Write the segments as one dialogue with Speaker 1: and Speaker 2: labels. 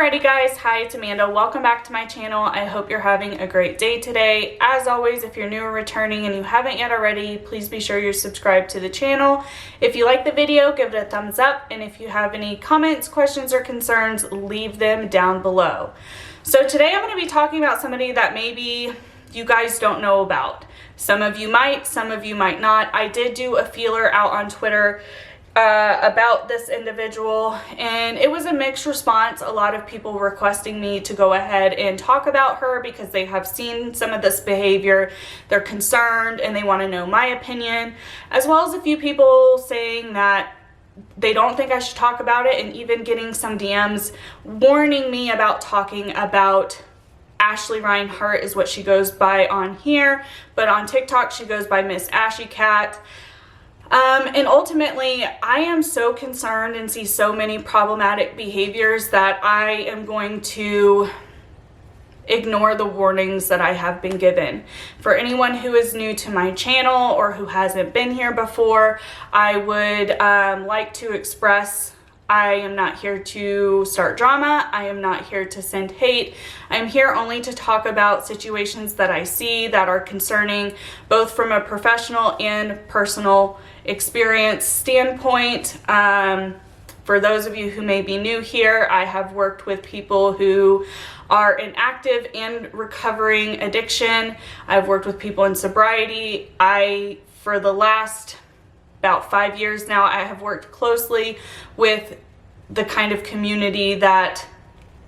Speaker 1: Alrighty guys, hi, it's Amanda. Welcome back to my channel. I hope you're having a great day today. As always, if you're new or returning and you haven't yet already, please be sure you're subscribed to the channel. If you like the video, give it a thumbs up, and if you have any comments, questions, or concerns, leave them down below. So today I'm going to be talking about somebody that maybe you guys don't know about. Some of you might, some of you might not. I did do a feeler out on Twitter about this individual, and it was a mixed response. A lot of people requesting me to go ahead and talk about her because they have seen some of this behavior, they're concerned, and they want to know my opinion, as well as a few people saying that they don't think I should talk about it, and even getting some DMs warning me about talking about Ashley Reinhardt is what she goes by on here, but on TikTok she goes by msashycat. And ultimately, I am so concerned and see so many problematic behaviors that I am going to ignore the warnings that I have been given. For anyone who is new to my channel or who hasn't been here before, I would like to express I am not here to start drama. I am not here to send hate. I'm here only to talk about situations that I see that are concerning, both from a professional and personal experience standpoint. For those of you who may be new here, I have worked with people who are in active and recovering addiction. I've worked with people in sobriety. For the last about 5 years now, I have worked closely with the kind of community that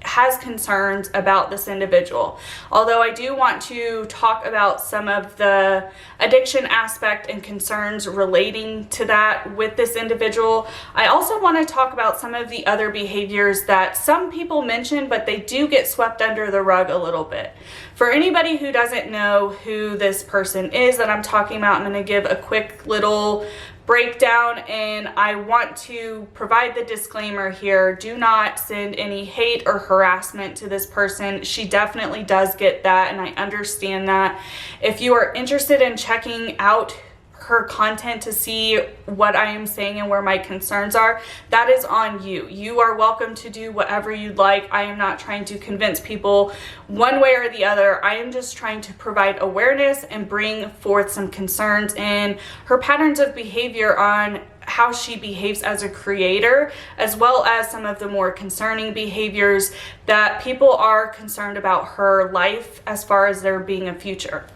Speaker 1: has concerns about this individual. Although I do want to talk about some of the addiction aspect and concerns relating to that with this individual, I also want to talk about some of the other behaviors that some people mention, but they do get swept under the rug a little bit. For anybody who doesn't know who this person is that I'm talking about, I'm going to give a quick little breakdown, and I want to provide the disclaimer here. Do not send any hate or harassment to this person. She definitely does get that, and I understand that. If you are interested in checking out her content to see what I am saying and where my concerns are, that is on you. You are welcome to do whatever you'd like. I am not trying to convince people one way or the other. I am just trying to provide awareness and bring forth some concerns and her patterns of behavior on how she behaves as a creator, as well as some of the more concerning behaviors that people are concerned about her life as far as there being a future.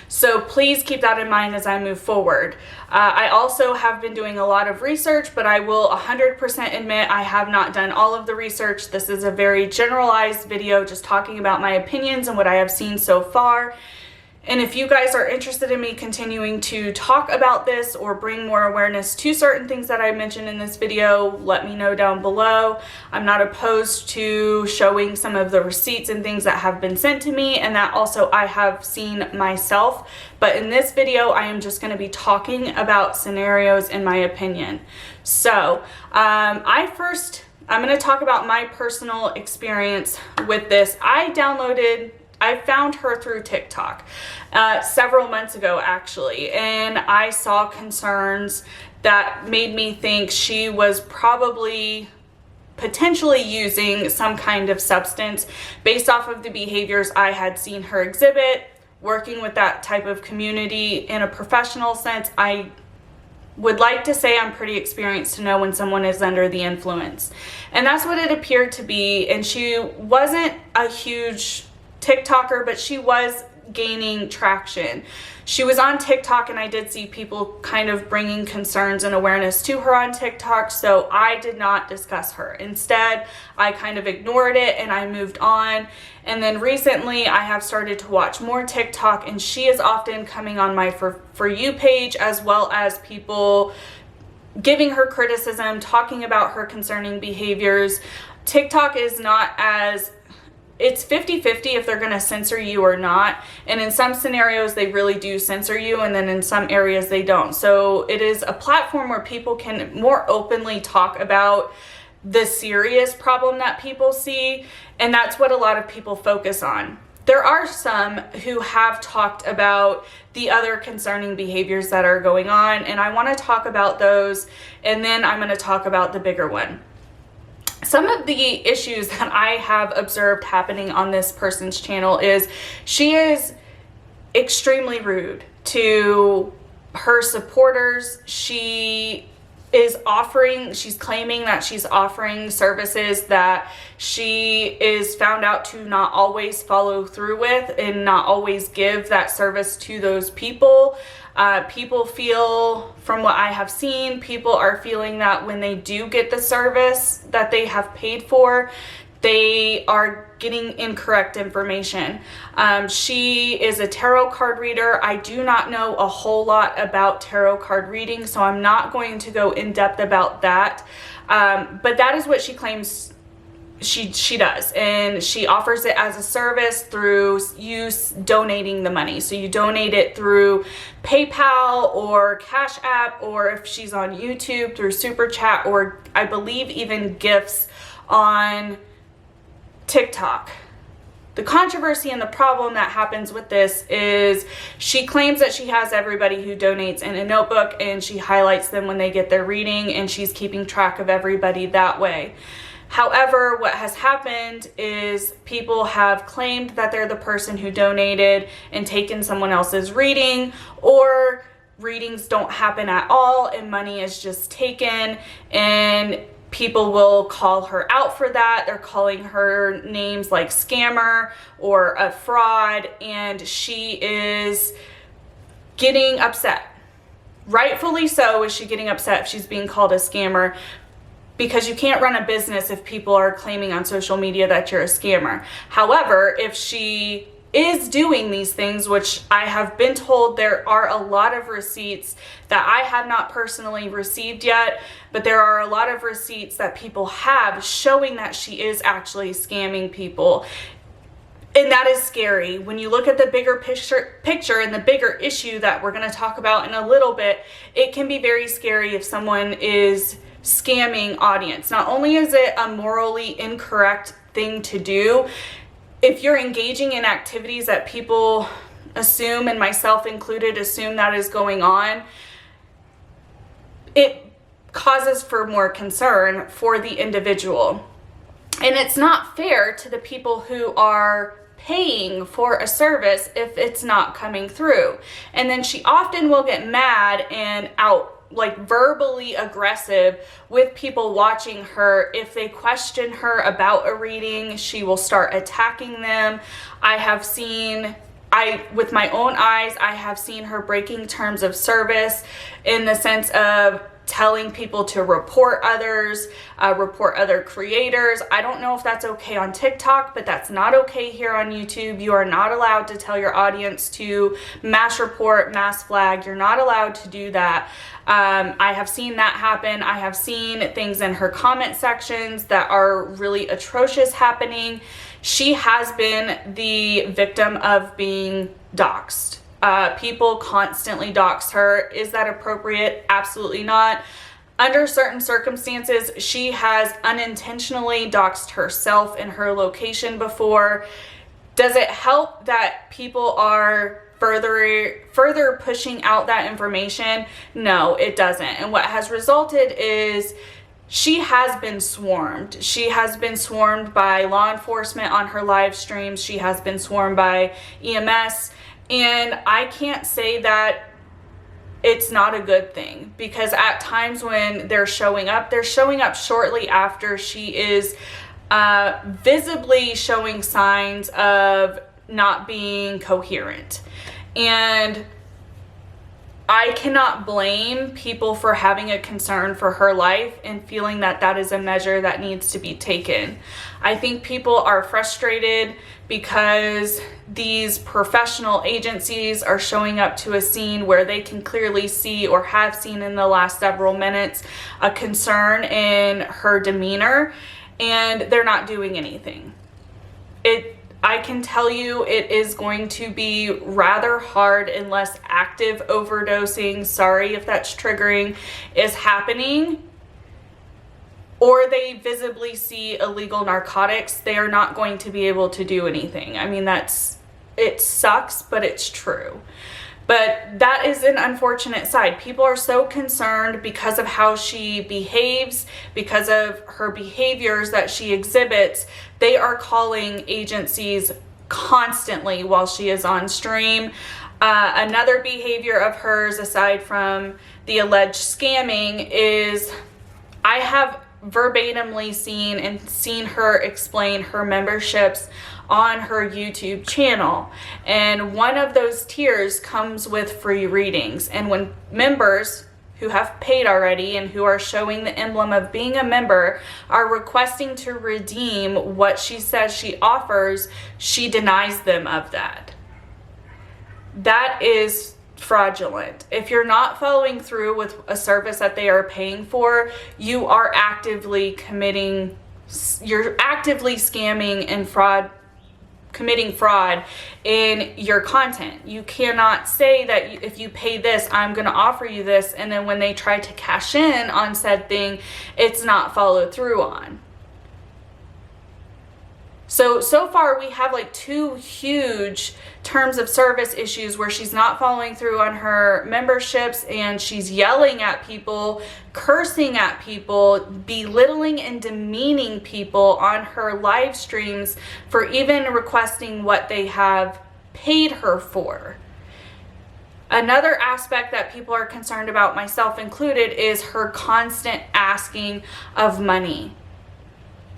Speaker 1: So please keep that in mind as I move forward. I also have been doing a lot of research, but I will 100% admit I have not done all of the research. This is a very generalized video just talking about my opinions and what I have seen so far. And if you guys are interested in me continuing to talk about this or bring more awareness to certain things that I mentioned in this video, let me know down below. I'm not opposed to showing some of the receipts and things that have been sent to me, and that also I have seen myself. But in this video, I am just going to be talking about scenarios in my opinion. So I'm going to talk about my personal experience with this. I found her through TikTok several months ago, actually, and I saw concerns that made me think she was probably potentially using some kind of substance based off of the behaviors I had seen her exhibit. Working with that type of community in a professional sense, I would like to say I'm pretty experienced to know when someone is under the influence. And that's what it appeared to be. And she wasn't a huge TikToker, but she was gaining traction. She was on TikTok, and I did see people kind of bringing concerns and awareness to her on TikTok, so I did not discuss her. Instead, I kind of ignored it and I moved on. And then recently I have started to watch more TikTok, and she is often coming on my For You page, as well as people giving her criticism, talking about her concerning behaviors. TikTok is not as it's 50-50 if they're going to censor you or not. And in some scenarios, they really do censor you, and then in some areas they don't. So it is a platform where people can more openly talk about the serious problem that people see, and that's what a lot of people focus on. There are some who have talked about the other concerning behaviors that are going on, and I want to talk about those, and then I'm going to talk about the bigger one. some of the issues that I have observed happening on this person's channel is she is extremely rude to her supporters. She's claiming that she's offering services that she is found out to not always follow through with and not always give that service to those people. People feel, from what I have seen, people are feeling that when they do get the service that they have paid for, they are getting incorrect information. She is a tarot card reader. I do not know a whole lot about tarot card reading, so I'm not going to go in depth about that. But that is what she claims she does, and she offers it as a service through you donating the money. So you donate it through PayPal or Cash App, or if she's on YouTube, through Super Chat, or I believe even gifts on TikTok. The controversy and the problem that happens with this is she claims that she has everybody who donates in a notebook, and she highlights them when they get their reading, and she's keeping track of everybody that way. However, what has happened is people have claimed that they're the person who donated and taken someone else's reading, or readings don't happen at all and money is just taken, and people will call her out for that. They're calling her names like scammer or a fraud, and she is getting upset. Rightfully so is she getting upset if she's being called a scammer, because you can't run a business if people are claiming on social media that you're a scammer. However, if she is doing these things, which I have been told there are a lot of receipts that I have not personally received yet, but there are a lot of receipts that people have showing that she is actually scamming people. And that is scary. When you look at the bigger picture and the bigger issue that we're going to talk about in a little bit, it can be very scary if someone is scamming audience. Not only is it a morally incorrect thing to do, if you're engaging in activities that people assume, and myself included, assume that is going on, it causes for more concern for the individual. And it's not fair to the people who are paying for a service if it's not coming through. And then she often will get mad and verbally aggressive with people watching her. If they question her about a reading, she will start attacking them. With my own eyes, I have seen her breaking terms of service in the sense of telling people to report others, report other creators. I don't know if that's okay on TikTok, but that's not okay here on YouTube. You are not allowed to tell your audience to mass report, mass flag. You're not allowed to do that. I have seen that happen. I have seen things in her comment sections that are really atrocious happening. She has been the victim of being doxxed. People constantly dox her. Is that appropriate? Absolutely not. Under certain circumstances, she has unintentionally doxed herself and her location before. Does it help that people are further pushing out that information? No, it doesn't. And what has resulted is she has been swarmed. She has been swarmed by law enforcement on her live streams. She has been swarmed by EMS. And I can't say that it's not a good thing, because at times when they're showing up shortly after she is visibly showing signs of not being coherent. And I cannot blame people for having a concern for her life and feeling that that is a measure that needs to be taken. I think people are frustrated because these professional agencies are showing up to a scene where they can clearly see, or have seen in the last several minutes, a concern in her demeanor, and they're not doing anything. I can tell you it is going to be rather hard unless active overdosing, sorry if that's triggering, is happening, or they visibly see illegal narcotics. They are not going to be able to do anything. I mean, it sucks, but it's true. But that is an unfortunate side. People are so concerned because of how she behaves, because of her behaviors that she exhibits. They are calling agencies constantly while she is on stream. Another behavior of hers, aside from the alleged scamming, is I have verbatimly seen her explain her memberships on her YouTube channel, and one of those tiers comes with free readings. And when members who have paid already and who are showing the emblem of being a member are requesting to redeem what she says she offers, she denies them of that. That is fraudulent. If you're not following through with a service that they are paying for, you are actively scamming and committing fraud in your content. You cannot say that if you pay this, I'm going to offer you this, and then when they try to cash in on said thing, it's not followed through on. So far we have like 2 huge terms of service issues where she's not following through on her memberships, and she's yelling at people, cursing at people, belittling and demeaning people on her live streams for even requesting what they have paid her for. Another aspect that people are concerned about, myself included, is her constant asking of money.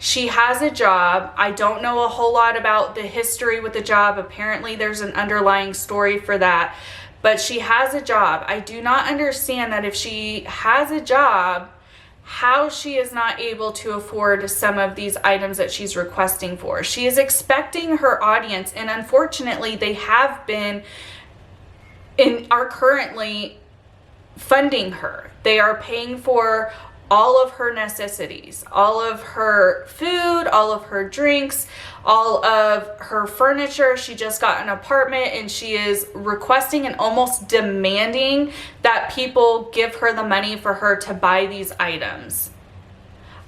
Speaker 1: She has a job. I don't know a whole lot about the history with the job. Apparently there's an underlying story for that, but she has a job. I do not understand that if she has a job, how she is not able to afford some of these items that she's requesting for. She is expecting her audience, and unfortunately they have been and are currently funding her. They are paying for all of her necessities, all of her food, all of her drinks, all of her furniture. She just got an apartment, and she is requesting and almost demanding that people give her the money for her to buy these items.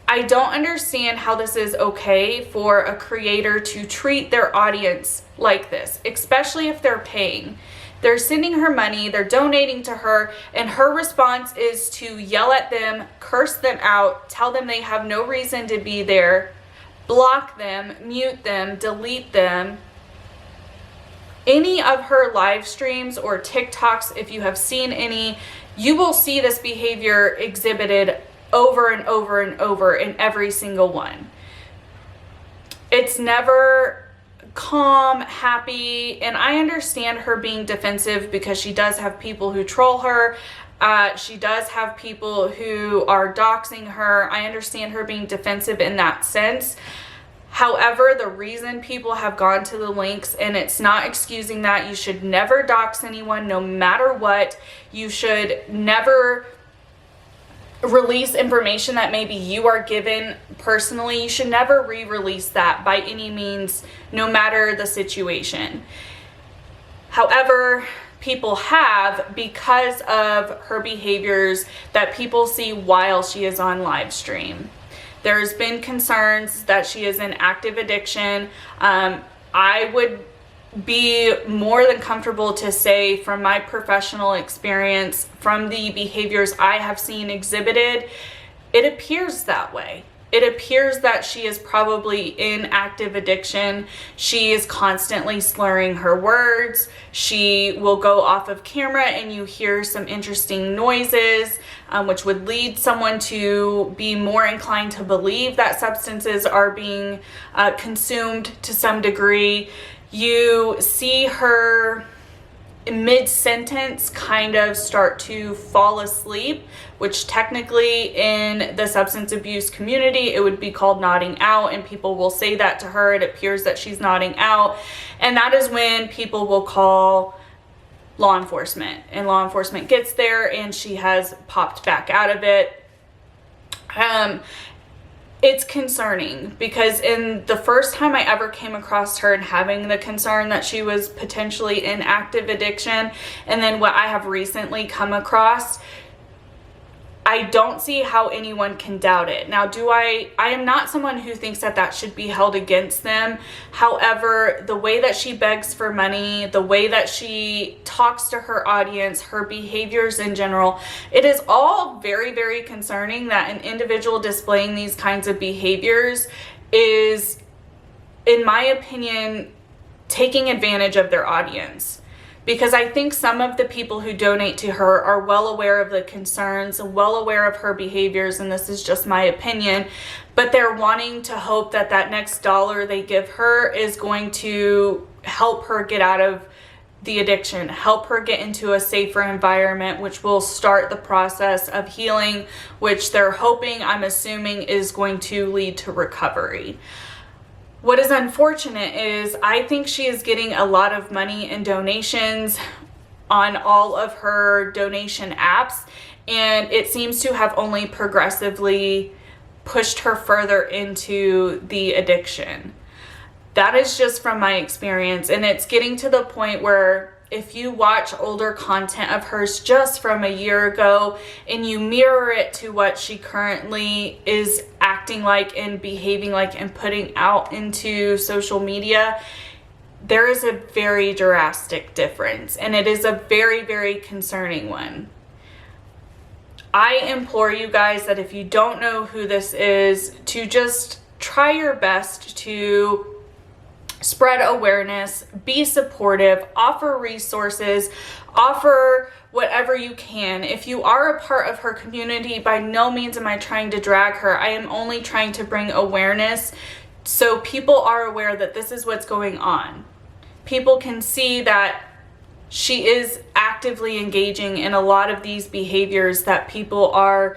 Speaker 1: I don't understand how this is okay for a creator to treat their audience like this, especially if they're paying. They're sending her money, they're donating to her, and her response is to yell at them, curse them out, tell them they have no reason to be there, block them, mute them, delete them. Any of her live streams or TikToks, if you have seen any, you will see this behavior exhibited over and over and over in every single one. It's never calm, happy, and I understand her being defensive because she does have people who troll her. She does have people who are doxing her. I understand her being defensive in that sense. However, the reason people have gone to the links, and it's not excusing that, you should never dox anyone no matter what. You should never release information that maybe you are given personally. You should never re-release that by any means, no matter the situation. However, people have, because of her behaviors that people see while she is on live stream. There's been concerns that she is in active addiction. I would be more than comfortable to say, from my professional experience, from the behaviors I have seen exhibited, it appears that way. It appears that she is probably in active addiction. She is constantly slurring her words. She will go off of camera and you hear some interesting noises, which would lead someone to be more inclined to believe that substances are being consumed to some degree. You see her mid-sentence kind of start to fall asleep, which technically in the substance abuse community, it would be called nodding out, and people will say that to her. It appears that she's nodding out, and that is when people will call law enforcement, and law enforcement gets there and she has popped back out of it. It's concerning because in the first time I ever came across her and having the concern that she was potentially in active addiction, and then what I have recently come across, I don't see how anyone can doubt it. Now, I am not someone who thinks that that should be held against them. However, the way that she begs for money, the way that she talks to her audience, her behaviors in general, it is all very, very concerning that an individual displaying these kinds of behaviors is, in my opinion, taking advantage of their audience. Because I think some of the people who donate to her are well aware of the concerns and well aware of her behaviors, and this is just my opinion, but they're wanting to hope that that next dollar they give her is going to help her get out of the addiction, help her get into a safer environment, which will start the process of healing, which they're hoping, I'm assuming, is going to lead to recovery. What is unfortunate is I think she is getting a lot of money and donations on all of her donation apps, and it seems to have only progressively pushed her further into the addiction. That is just from my experience, and it's getting to the point where if you watch older content of hers just from a year ago and you mirror it to what she currently is acting like and behaving like and putting out into social media, there is a very drastic difference, and it is a very, very concerning one. I implore you guys that if you don't know who this is, to just try your best to spread awareness, be supportive, offer resources, offer whatever you can. If you are a part of her community, by no means am I trying to drag her. I am only trying to bring awareness so people are aware that this is what's going on. People can see that she is actively engaging in a lot of these behaviors that people are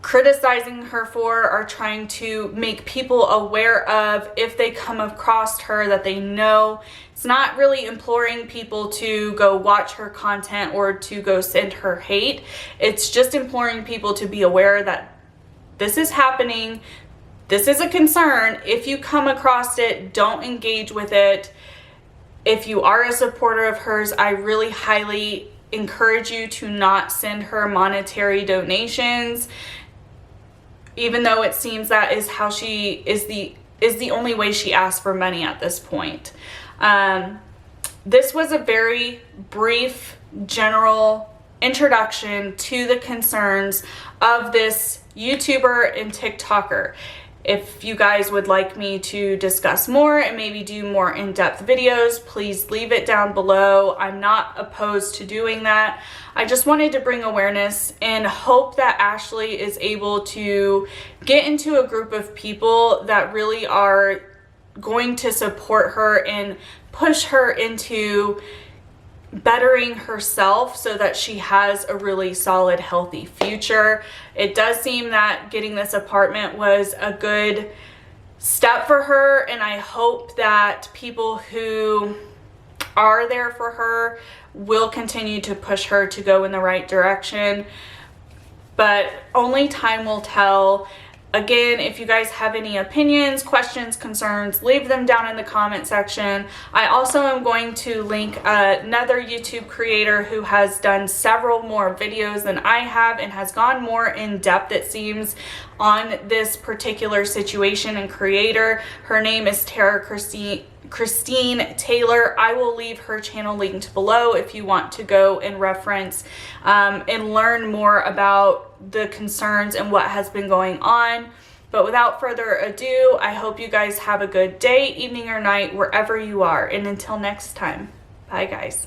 Speaker 1: criticizing her for, are trying to make people aware of if they come across her, that they know. It's not really imploring people to go watch her content or to go send her hate. It's just imploring people to be aware that this is happening. This is a concern. If you come across it, don't engage with it. If you are a supporter of hers, I really highly encourage you to not send her monetary donations, even though it seems that is how she is the only way she asks for money at this point. This was a very brief, general introduction to the concerns of this YouTuber and TikToker. If you guys would like me to discuss more and maybe do more in-depth videos, please leave it down below. I'm not opposed to doing that. I just wanted to bring awareness and hope that Ashley is able to get into a group of people that really are going to support her and push her into bettering herself so that she has a really solid, healthy future. It does seem that getting this apartment was a good step for her, and I hope that people who are there for her will continue to push her to go in the right direction, but only time will tell. Again, if you guys have any opinions, questions, concerns, leave them down in the comment section. I also am going to link another YouTube creator who has done several more videos than I have and has gone more in depth, it seems, on this particular situation and creator. Her name is Tarrah Kristine Taylor. I will leave her channel linked below if you want to go and reference and learn more about the concerns and what has been going on. But without further ado, I hope you guys have a good day, evening, or night, wherever you are. And until next time, bye guys.